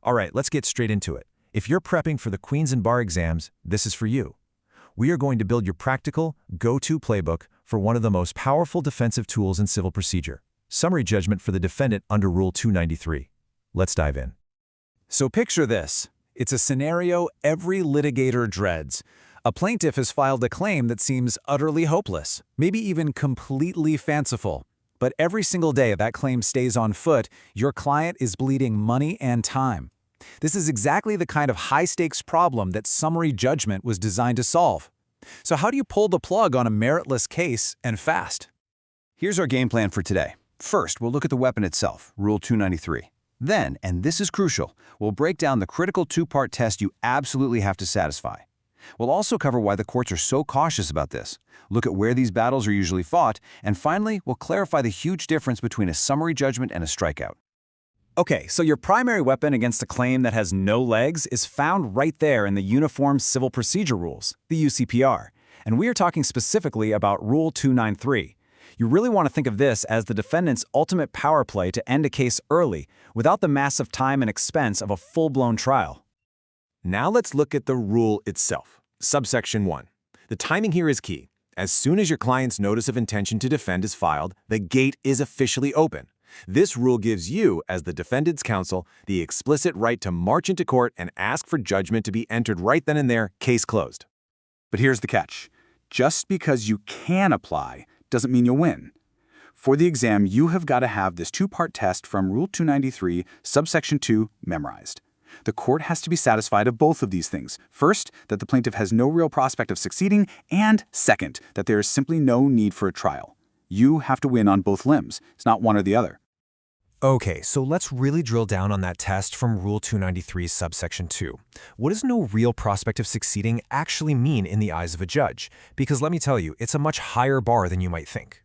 All right, let's get straight into it. If you're prepping for the Queensland bar exams, this is for you. We are going to build your practical, go-to playbook for one of the most powerful defensive tools in civil procedure, summary judgment for the defendant under Rule 293. Let's dive in. So picture this. It's a scenario every litigator dreads. A plaintiff has filed a claim that seems utterly hopeless, maybe even completely fanciful. But every single day that claim stays on foot, your client is bleeding money and time. This is exactly the kind of high-stakes problem that summary judgment was designed to solve. So how do you pull the plug on a meritless case and fast? Here's our game plan for today. First, we'll look at the weapon itself, Rule 293. Then, and this is crucial, we'll break down the critical two-part test you absolutely have to satisfy. We'll also cover why the courts are so cautious about this, look at where these battles are usually fought, and finally, we'll clarify the huge difference between a summary judgment and a strikeout. Okay, so your primary weapon against a claim that has no legs is found right there in the Uniform Civil Procedure Rules, the UCPR, and we are talking specifically about Rule 293. You really want to think of this as the defendant's ultimate power play to end a case early, without the massive time and expense of a full-blown trial. Now let's look at the rule itself. Subsection 1. The timing here is key. As soon as your client's notice of intention to defend is filed, the gate is officially open. This rule gives you, as the defendant's counsel, the explicit right to march into court and ask for judgment to be entered right then and there, case closed. But here's the catch. Just because you can apply doesn't mean you'll win. For the exam, you have got to have this two-part test from Rule 293, subsection 2, memorized. The court has to be satisfied of both of these things. First, that the plaintiff has no real prospect of succeeding, and second, that there is simply no need for a trial. You have to win on both limbs. It's not one or the other. Okay, so let's really drill down on that test from Rule 293, subsection 2. What does no real prospect of succeeding actually mean in the eyes of a judge? Because let me tell you, it's a much higher bar than you might think.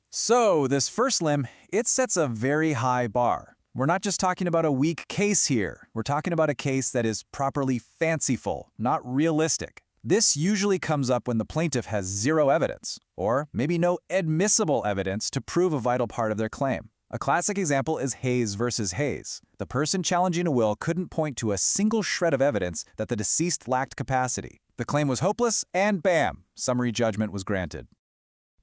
So this first limb, it sets a very high bar. We're not just talking about a weak case here. We're talking about a case that is properly fanciful, not realistic. This usually comes up when the plaintiff has zero evidence, or maybe no admissible evidence to prove a vital part of their claim. A classic example is Hayes versus Hayes. The person challenging a will couldn't point to a single shred of evidence that the deceased lacked capacity. The claim was hopeless, and bam, summary judgment was granted.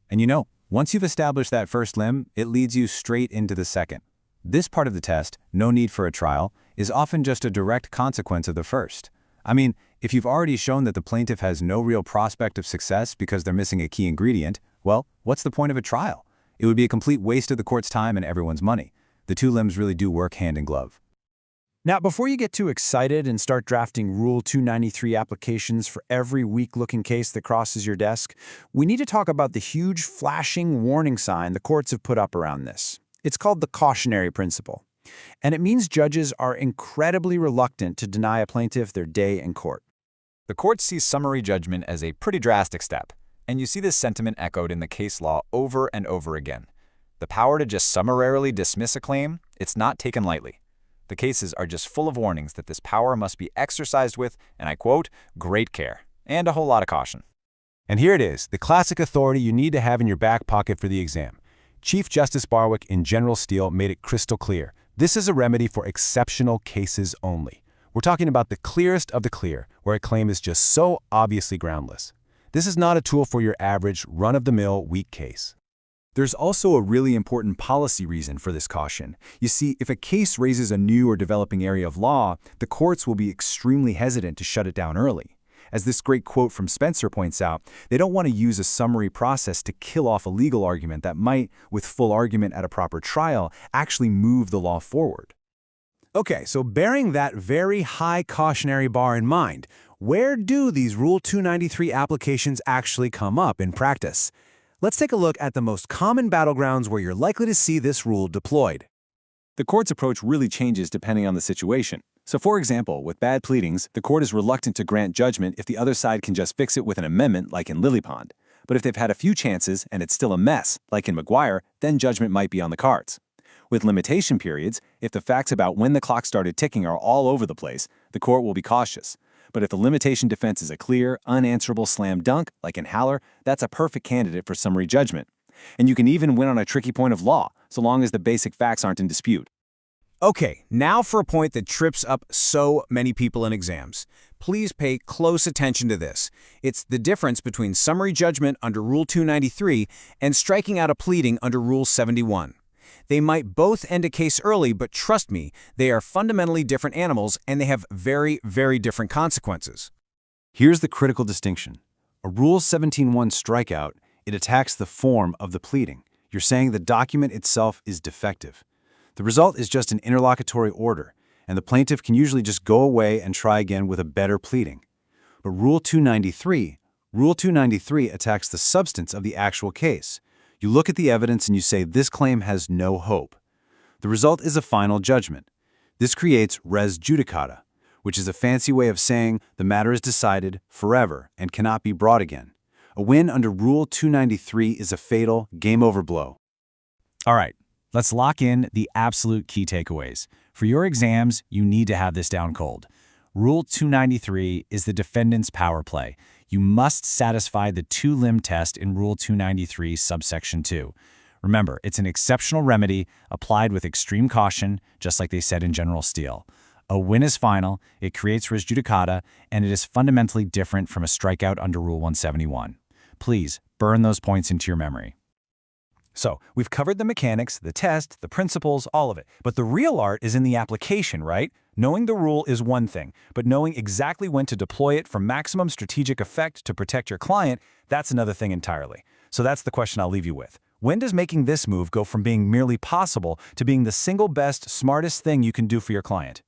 And you know, once you've established that first limb, it leads you straight into the second. This part of the test, no need for a trial, is often just a direct consequence of the first. I mean, if you've already shown that the plaintiff has no real prospect of success because they're missing a key ingredient, well, what's the point of a trial? It would be a complete waste of the court's time and everyone's money. The two limbs really do work hand in glove. Now, before you get too excited and start drafting Rule 293 applications for every weak-looking case that crosses your desk, we need to talk about the huge flashing warning sign the courts have put up around this. It's called the cautionary principle, and it means judges are incredibly reluctant to deny a plaintiff their day in court. The court sees summary judgment as a pretty drastic step, and you see this sentiment echoed in the case law over and over again. The power to just summarily dismiss a claim, it's not taken lightly. The cases are just full of warnings that this power must be exercised with, and I quote, great care, and a whole lot of caution. And here it is, the classic authority you need to have in your back pocket for the exam. Chief Justice Barwick in General Steele made it crystal clear. This is a remedy for exceptional cases only. We're talking about the clearest of the clear, where a claim is just so obviously groundless. This is not a tool for your average, run-of-the-mill, weak case. There's also a really important policy reason for this caution. You see, if a case raises a new or developing area of law, the courts will be extremely hesitant to shut it down early. As this great quote from Spencer points out, they don't want to use a summary process to kill off a legal argument that might, with full argument at a proper trial, actually move the law forward. Okay, so bearing that very high cautionary bar in mind, where do these Rule 293 applications actually come up in practice? Let's take a look at the most common battlegrounds where you're likely to see this rule deployed. The court's approach really changes depending on the situation. So for example, with bad pleadings, the court is reluctant to grant judgment if the other side can just fix it with an amendment like in Lilypond. But if they've had a few chances and it's still a mess, like in McGuire, then judgment might be on the cards. With limitation periods, if the facts about when the clock started ticking are all over the place, the court will be cautious. But if the limitation defense is a clear, unanswerable slam dunk, like in Haller, that's a perfect candidate for summary judgment. And you can even win on a tricky point of law, so long as the basic facts aren't in dispute. Okay, now for a point that trips up so many people in exams. Please pay close attention to this. It's the difference between summary judgment under Rule 293 and striking out a pleading under Rule 71. They might both end a case early, but trust me, they are fundamentally different animals and they have very, very different consequences. Here's the critical distinction. A Rule 17.1 strikeout, it attacks the form of the pleading. You're saying the document itself is defective. The result is just an interlocutory order, and the plaintiff can usually just go away and try again with a better pleading. But Rule 293 attacks the substance of the actual case. You look at the evidence and you say this claim has no hope. The result is a final judgment. This creates res judicata, which is a fancy way of saying the matter is decided forever and cannot be brought again. A win under Rule 293 is a fatal game-over blow. All right, let's lock in the absolute key takeaways. For your exams, you need to have this down cold. Rule 293 is the defendant's power play. You must satisfy the two-limb test in Rule 293, subsection 2. Remember, it's an exceptional remedy applied with extreme caution, just like they said in General Steel. A win is final, it creates res judicata, and it is fundamentally different from a strikeout under Rule 171. Please burn those points into your memory. So, we've covered the mechanics, the test, the principles, all of it. But the real art is in the application, right? Knowing the rule is one thing, but knowing exactly when to deploy it for maximum strategic effect to protect your client, that's another thing entirely. So that's the question I'll leave you with. When does making this move go from being merely possible to being the single best, smartest thing you can do for your client?